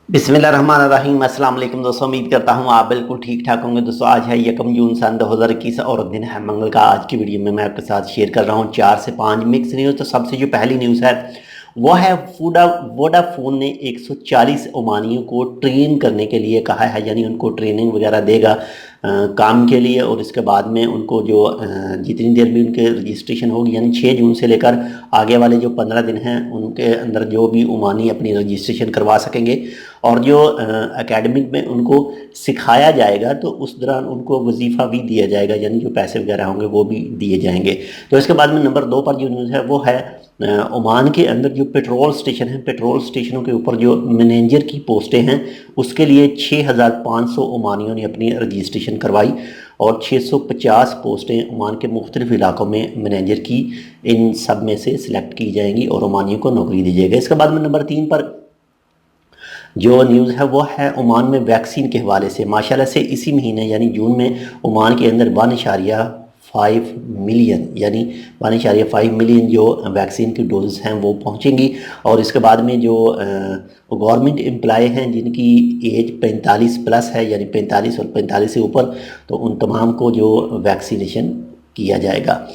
बिस्मिल्लाहिर्रहमानिर्रहीम। अस्सलाम वालेकुम दोस्तों, उम्मीद करता हूँ आप बिल्कुल ठीक ठाक होंगे। दोस्तों आज है 1 जून सन 2021 और दिन है मंगल का। आज की वीडियो में मैं आपके साथ शेयर कर रहा हूँ 4 से 5 मिक्स न्यूज़। तो सबसे जो पहली न्यूज़ है वो है वोडाफोन ने 140 ओमानियों को ट्रेन करने के लिए कहा है, यानी उनको ट्रेनिंग वगैरह देगा काम के लिए। और इसके बाद में उनको जो जितनी देर भी उनके रजिस्ट्रेशन होगी, यानी 6 जून से लेकर आगे वाले जो 15 दिन हैं उनके अंदर जो भी ओमानी अपनी रजिस्ट्रेशन करवा सकेंगे। और जो एकेडमिक में उनको सिखाया जाएगा तो उस दौरान उनको वजीफ़ा भी दिया जाएगा, यानी जो पैसे वगैरह होंगे वो भी दिए जाएंगे। तो इसके बाद में नंबर 2 पर जो न्यूज़ है वो है ओमान के अंदर जो पेट्रोल स्टेशन है, पेट्रोल स्टेशनों के ऊपर जो मैनेजर की पोस्टें हैं उसके लिए 6500 ओमानियों ने अपनी रजिस्ट्रेशन करवाई। और 650 पोस्टें ओमान के मुख्तलिफ इलाकों में मैनेजर की इन सब में से सिलेक्ट की जाएंगी और ओमानियों को नौकरी दी जाएगी। इसके बाद में नंबर 3 पर जो न्यूज़ है वो है ओमान में वैक्सीन के हवाले से। माशाल्लाह से इसी महीने यानी जून में ओमान के अंदर 1.5 मिलियन यानी 1.5 मिलियन जो वैक्सीन की डोजेस हैं वो पहुंचेंगी। और इसके बाद में जो गवर्नमेंट एम्प्लॉय हैं जिनकी एज 45 प्लस है, यानी 45 और 45 से ऊपर, तो उन तमाम को जो वैक्सीनेशन किया जाएगा।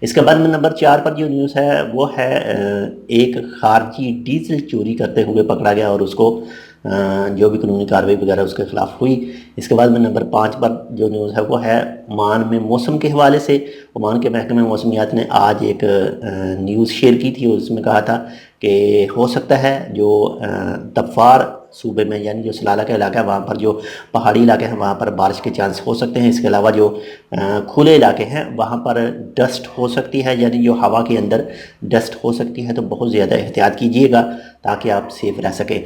इसके बाद में नंबर 4 पर जो न्यूज़ है वो है एक खारजी डीजल चोरी करते हुए पकड़ा गया और उसको जो भी कानूनी कार्रवाई वगैरह उसके खिलाफ हुई। इसके बाद में नंबर 5 पर जो न्यूज़ है वो है ओमान में मौसम के हवाले से। ओमान के महकमे मौसमियात ने आज एक न्यूज़ शेयर की थी और उसमें कहा था कि हो सकता है जो तफार सूबे में, यानी जो सलाला का इलाका है वहाँ पर जो पहाड़ी इलाके हैं वहाँ पर बारिश के चांस हो सकते हैं। इसके अलावा जो खुले इलाके हैं वहाँ पर डस्ट हो सकती है, यानी जो हवा के अंदर डस्ट हो सकती है। तो बहुत ज़्यादा एहतियात कीजिएगा ताकि आप सेफ रह सकें।